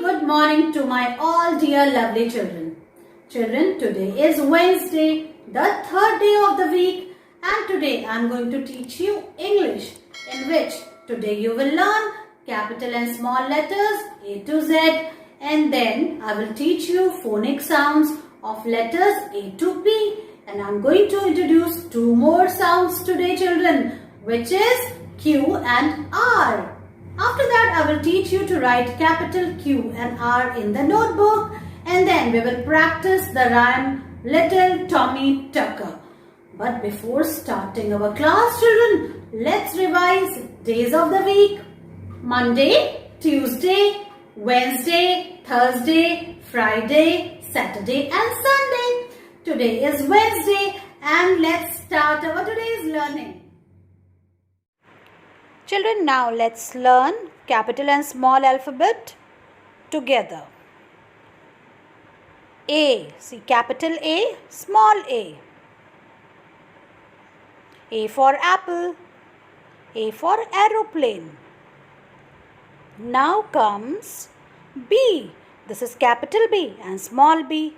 good morning to my all dear lovely children. Children, today is Wednesday, the third day of the week, and today I am going to teach you English, in which today you will learn capital and small letters A to Z, and then I will teach you phonic sounds of letters A to P, and I am going to introduce two more sounds today, children, which is Q and R. After that, I will teach you to write capital Q and R in the notebook, and then we will practice the rhyme Little Tommy Tucker. But before starting our class, children, let's revise days of the week. Monday, Tuesday, Wednesday, Thursday, Friday, Saturday and Sunday. Today is Wednesday and let's start our today's learning. Children, now let's learn capital and small alphabet together. A. See, capital A, small a. A for apple. A for aeroplane. Now comes B. This is capital B and small b.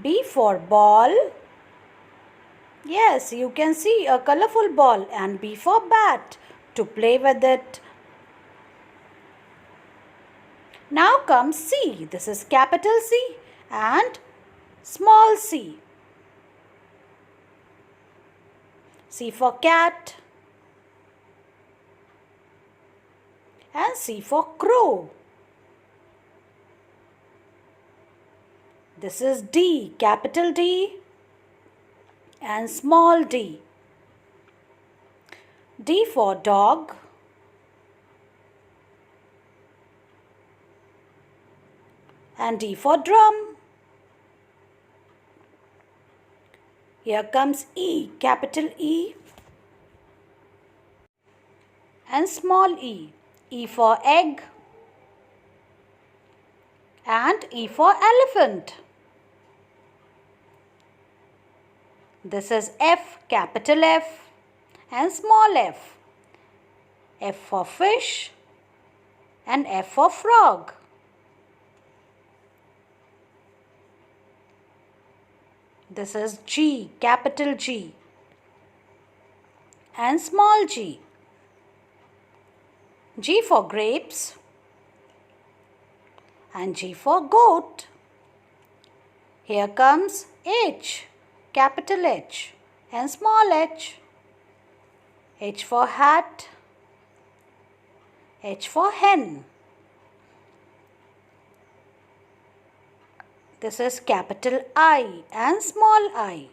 B for ball. Yes, you can see a colorful ball, and B for bat to play with it. Now comes C. This is capital C and small c. C for cat and C for crow. This is D, capital D and small d. D for dog and D for drum. Here comes E, capital E and small e. E for egg and E for elephant. This is F, capital F and small f. F for fish and F for frog. This is G, capital G and small g. G for grapes and G for goat. Here comes H, capital H and small h. H for hat, H for hen. This is capital I and small I.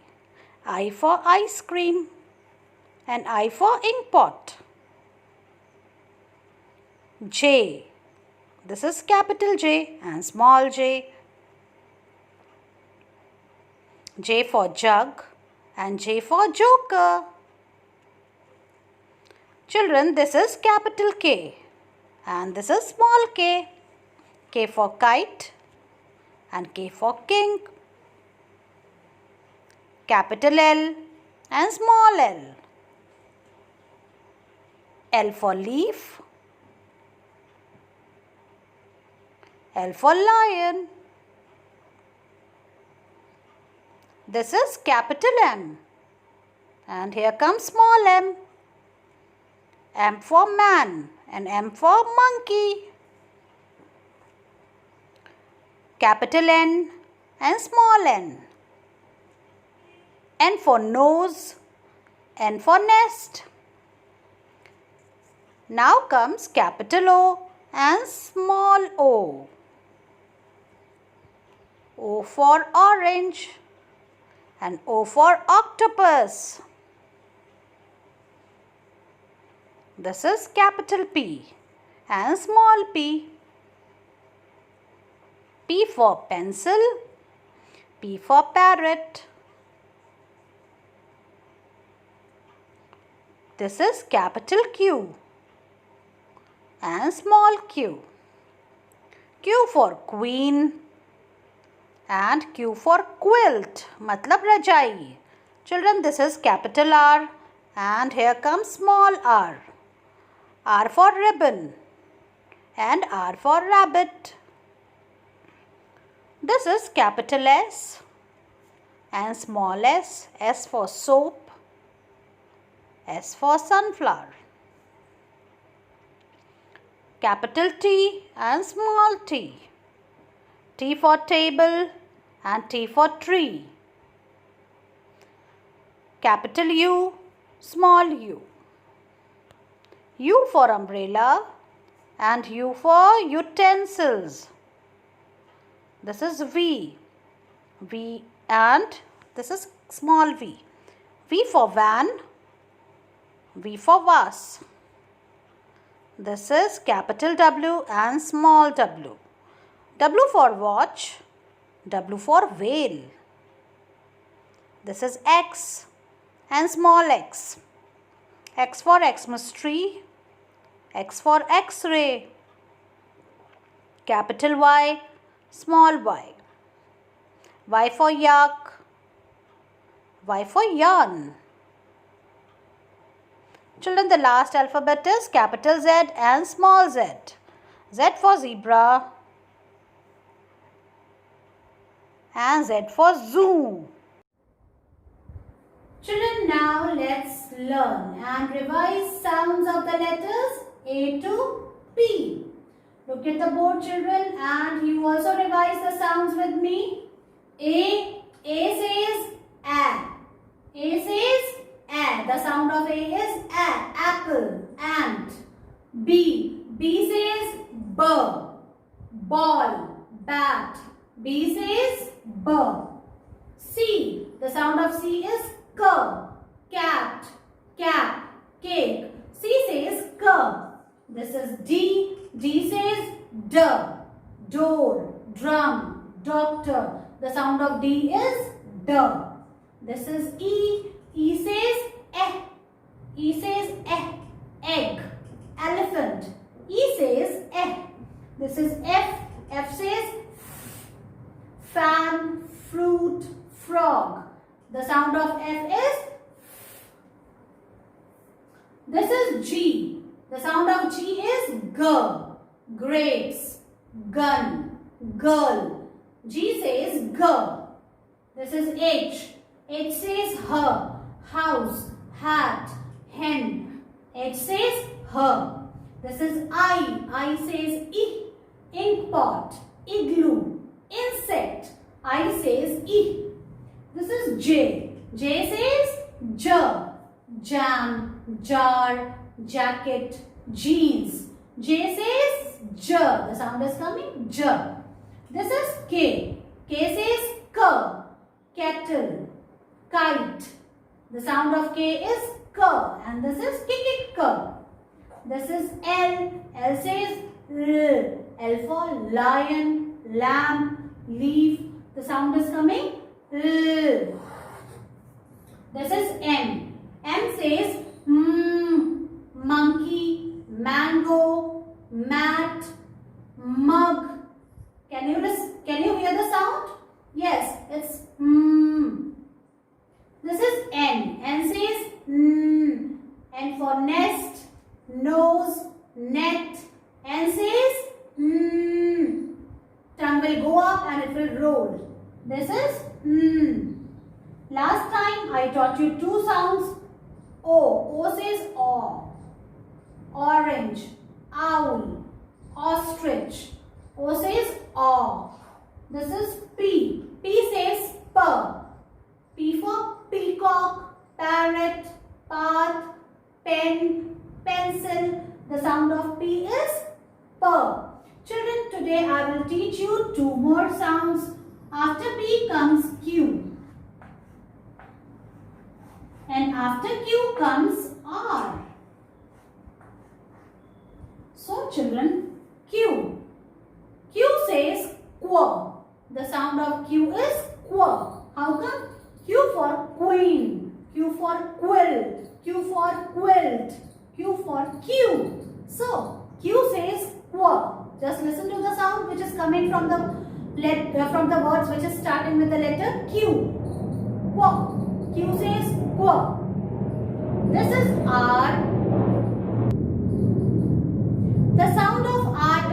I for ice cream and I for ink pot. J. This is capital J and small j. J for jug and J for joker. Children, this is capital K and this is small k. K for kite and K for king. Capital L and small l. L for leaf. L for lion. This is capital M. And here comes small m. M for man and M for monkey. Capital N and small n. N for nose, N for nest. Now comes capital O and small o. O for orange and O for octopus. This is capital P and small p. P for pencil, P for parrot. This is capital Q and small q. Q for queen and Q for quilt, matlab rajai. Children, this is capital R and here comes small r. R for ribbon and R for rabbit. This is capital S and small s. S for soap, S for sunflower. Capital T and small t. T for table and T for tree. Capital U, small u. U for umbrella and U for utensils. This is V. V and this is small v. V for van, V for vase. This is capital W and small w. W for watch, W for whale. This is X and small x. X for Xmas tree, X for X-ray. Capital Y, small y. Y for yak, Y for yarn. Children, the last alphabet is capital Z and small z. Z for zebra and Z for zoo. Children, now let's learn and revise sounds of the letters A to P. Look at the board, children, and you also revise the sounds with me. A says A. A says A. The sound of A is A. Apple, ant. B says B. Ball, bat. B says B. C. The sound of C is K. Cat, cap, cake. C says K. This is D. D says D. Door, drum, doctor. The sound of D is D. This is E. E says Eh. E says Eh. Egg, elephant. E says Eh. This is F. F says fan, fruit, frog. The sound of F is. This is G. The sound of G is G. Grapes, gun, girl. G says G. This is H. H says her. House, hat, hen. H says her. This is I. I says I. Ink pot, igloo, insect. I says I. This is J. J says J. Jam, jar, jacket, jeans. J says J. The sound is coming J. This is K. K says K. Kettle, kite. The sound of K is K. And this is K. This is L. L says L. L for lion, lamb, leaf. The sound is coming L. This is M. M says monkey, mango, mat, mug. Can you hear the sound? Yes, it's This is N. N says N for nest, nose, net. N says tongue will go up and it will roll. This is Last time I taught you two sounds. O. O says aw. Orange, owl, ostrich. O says aw. This is P. P says P. P for peacock, parrot, path, pen, pencil. The sound of P is P. Children, today I will teach you two more sounds. After P comes Q. And after Q comes R. So children, Q. Q says quo. The sound of Q is quo. How come? Q for queen. Q for quilt. Q for quilt. Q for Q. So Q says quo. Just listen to the sound which is coming from the words which is starting with the letter Q. Quo. Q says quo. This is R. The sound of R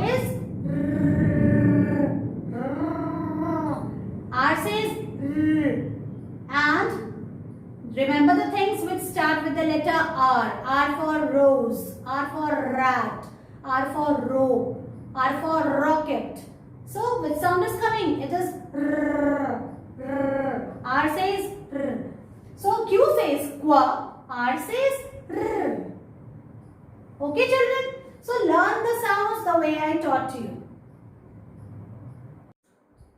the letter R. R for rose, R for rat, R for rope, R for rocket. So which sound is coming? It is R. R says R. So Q says qua, R says R. Okay children? So learn the sounds the way I taught you.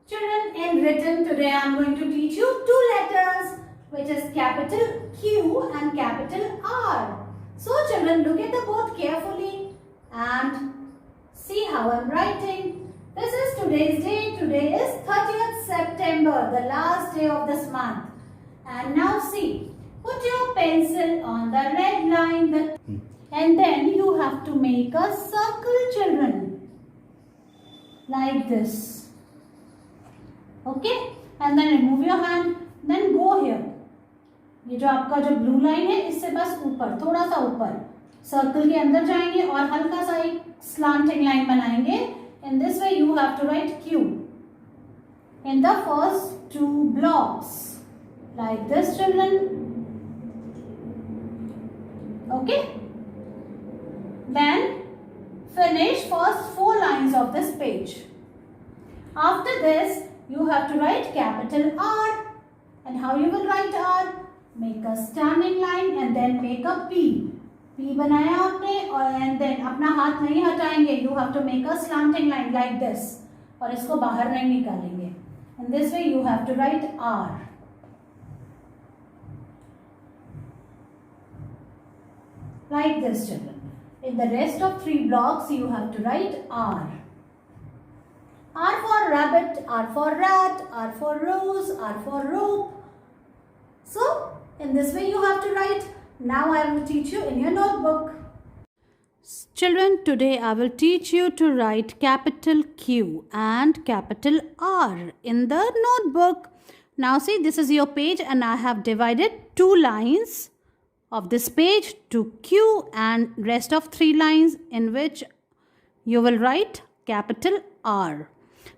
Children, in written today I am going to teach you two letters, which is capital Q and capital R. So children, look at the board carefully and see how I am writing. This is today's date. Today is 30th September, the last day of this month. And now see, put your pencil on the red line and then you have to make a circle, children, like this. Okay, and then remove your hand, then go here. ये जो आपका जो blue line है इससे बस ऊपर, थोड़ा सा ऊपर सर्कल के अंदर जाएंगे और हल्का सा एक स्लांटिंग लाइन बनाएंगे. In this way you have to write Q in the first two blocks like this, children. Okay, then finish first four lines of this page. After this you have to write capital R. And how you will write R? Make a standing line and then make a P. P बनाया आपने और and then अपना हाथ नहीं हटाएंगे. You have to make a slanting line like this. और इसको बाहर नहीं निकालेंगे. In this way you have to write R. Like this, children. In the rest of three blocks you have to write R. R for rabbit, R for rat, R for rose, R for rope. So, in this way you have to write. Now I will teach you in your notebook. Children, today I will teach you to write capital Q and capital R in the notebook. Now see, this is your page and I have divided two lines of this page to Q and rest of three lines in which you will write capital R.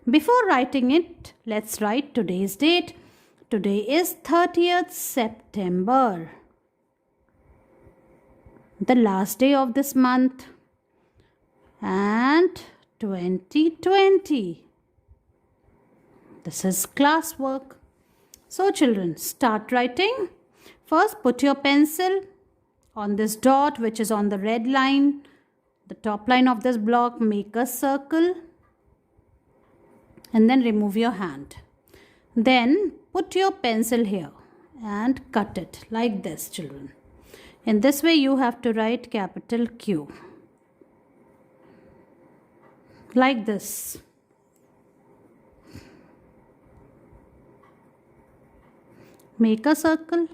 Before writing it, let's write today's date. Today is 30th September, the last day of this month, and 2020. This is classwork. So children, start writing. First, put your pencil on this dot which is on the red line, the top line of this block. Make a circle and then remove your hand. Then put your pencil here and cut it like this, children. In this way you have to write capital Q like this. Make a circle.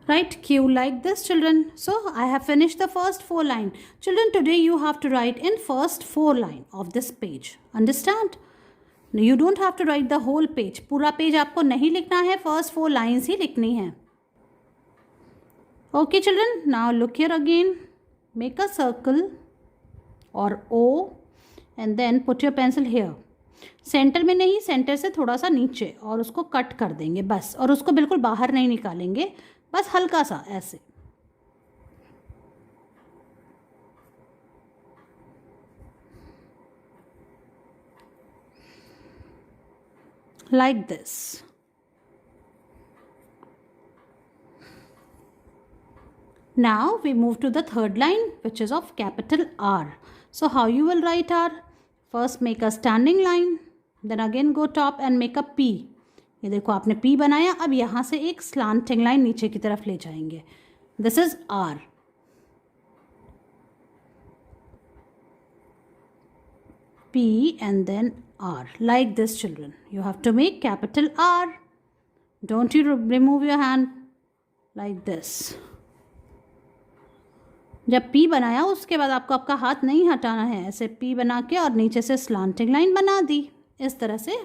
Write Q like this, children. So I have finished the first four lines. Children, today you have to write in first four line of this page. Understand? You don't have to write the whole page. पूरा page आपको नहीं लिखना है, first four lines ही लिखनी है. Okay, children. Now look here again. Make a circle or O and then put your pencil here. Centre में नहीं, centre से थोड़ा सा नीचे और उसको कट कर देंगे बस. और उसको बिल्कुल बाहर नहीं निकालेंगे, बस हल्का सा ऐसे. Like this. Now we move to the third line, which is of capital R. So how you will write R? First make a standing line, then again go top and make a P. ये देखो आपने P बनाया. अब यहाँ से एक slanting line नीचे की तरफ ले जाएंगे. This is R. P and then R. Like this, children. You have to make capital R. Don't you remove your hand. Like this. जब P बनाया उसके बाद आपको आपका हाथ नहीं हटाना है. ऐसे P बना के और नीचे से slanting line बना दी. इस तरह से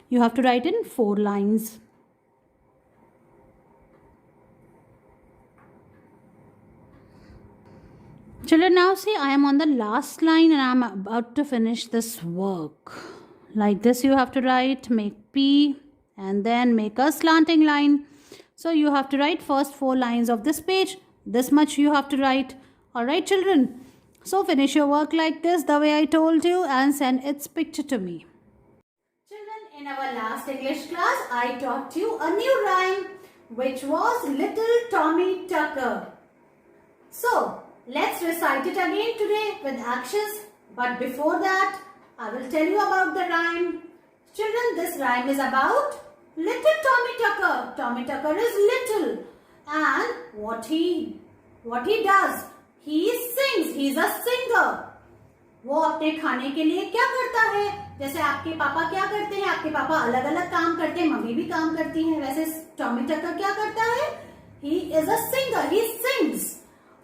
you have to write in 4 lines. Children, now see I am on the last line and I am about to finish this work. Like this you have to write, make P and then make a slanting line. So you have to write first 4 lines of this page. This much you have to write. Alright children. So finish your work like this the way I told you and send its picture to me. Children, in our last English class I taught you a new rhyme which was Little Tommy Tucker. So let's recite it again today with actions. But before that, I will tell you about the rhyme. Children, this rhyme is about little Tommy Tucker. Tommy Tucker is little, and what he does, he sings. He is a singer. वो अपने खाने के लिए क्या करता है? जैसे आपके पापा क्या करते हैं? आपके पापा अलग अलग काम करते हैं, मम्मी भी काम करती हैं. वैसे टॉमी टकर क्या करता है? He is a singer. He sings.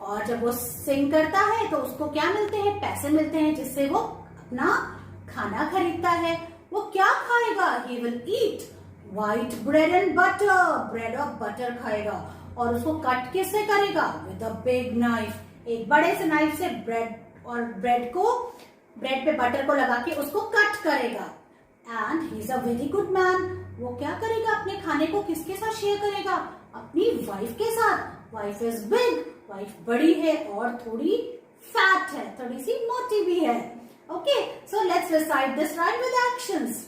और जब वो सिंग करता है तो उसको क्या मिलते हैं? पैसे मिलते हैं, जिससे वो अपना खाना खरीदता है. वो क्या खाएगा? He will eat white bread and butter. Bread और बटर खाएगा. और उसको कट किससे करेगा? With a big knife. एक बड़े से नाइफ से ब्रेड पे बटर को लगा के उसको कट करेगा. And he is a very good man. वो क्या करेगा? अपने खाने को किसके साथ शेयर करेगा? अपनी वाइफ के साथ. Wife is big. वाइफ बड़ी है और थोड़ी फैट है, थोड़ी सी मोटी भी है. Okay, so let's recite this rhyme with actions.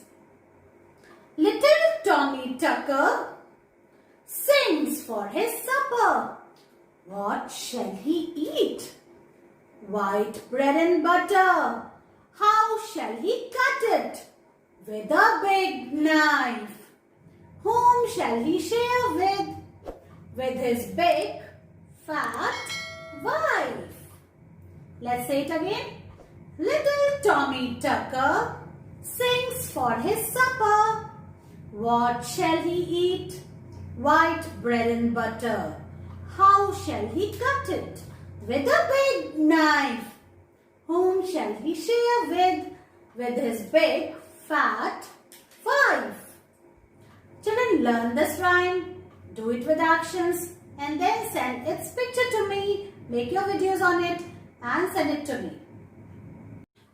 Little Tommy Tucker sings for his supper. What shall he eat? White bread and butter. How shall he cut it? With a big knife. Whom shall he share with? With his big, fat wife. Let's say it again. Little Tommy Tucker sings for his supper. What shall he eat? White bread and butter. How shall he cut it? With a big knife. Whom shall he share with? With his big, fat wife. Children, learn this rhyme. Do it with actions. And then send its picture to me. Make your videos on it. And send it to me.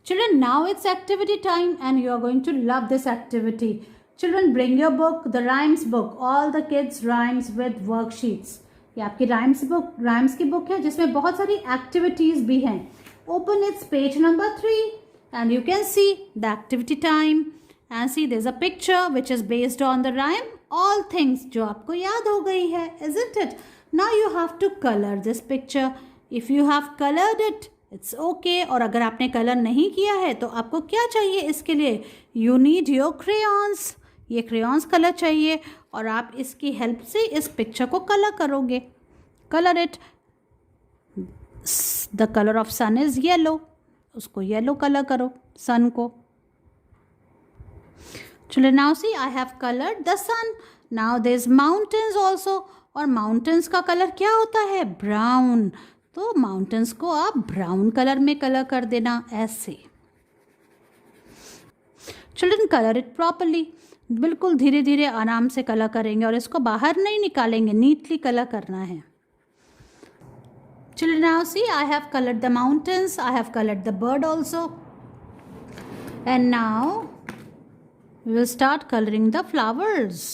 Children, now it's activity time. And you are going to love this activity. Children, bring your book, the rhymes book. All the kids rhymes with worksheets. ये आपकी rhymes की book है जिसमें बहुत सारी activities भी हैं. Open its page number 3 and you can see the activity time and see there is a picture which is based on the rhyme. All things जो आपको याद हो गई है, isn't it? Now you have to colour this picture. If you have coloured it, it's okay. और अगर आपने colour नहीं किया है तो आपको क्या चाहिए इसके लिए? You need your crayons. ये क्रेयॉन्स कलर चाहिए और आप इसकी हेल्प से इस पिक्चर को कलर करोगे. Colour it. The colour of sun is yellow. उसको येलो कलर करो, सन को. चलो now see I have coloured the sun. Now there is mountains also. और माउंटेन्स का कलर क्या होता है? ब्राउन. तो माउंटेन्स को आप ब्राउन कलर में कलर कर देना ऐसे. Children, colour it properly. बिल्कुल धीरे धीरे आराम से कलर करेंगे और इसको बाहर नहीं निकालेंगे. नीटली कलर करना है. Children, now see, I have colored the mountains. I have colored the bird also. And now we will start coloring the flowers.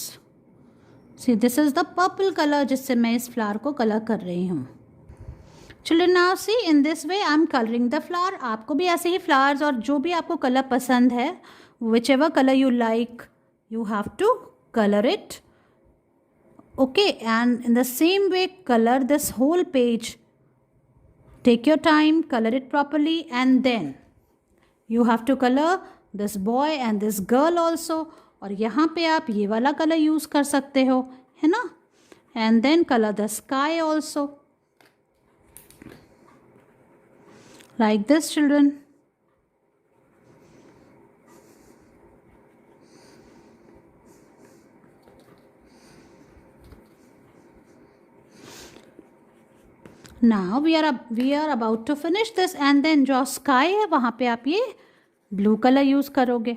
See, this is the purple color जिससे मैं इस flower को colour कर रही हूँ. Children, now see, in this way I am coloring the flower. आपको भी ऐसे ही flowers और जो भी आपको कलर पसंद है, whichever color you like, you have to color it. Okay, and in the same way, color this whole page. Take your time, color it properly, and then you have to color this boy and this girl also. और यहाँ पे आप ये वाला colour use कर सकते हो, है ना? And then color the sky also. Like this, children. Now we are about to finish this, and then जो sky है वहाँ पे आप ये blue color use करोगे.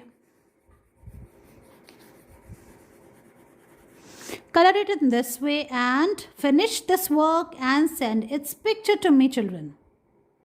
Color it in this way and finish this work and send its picture to me, children.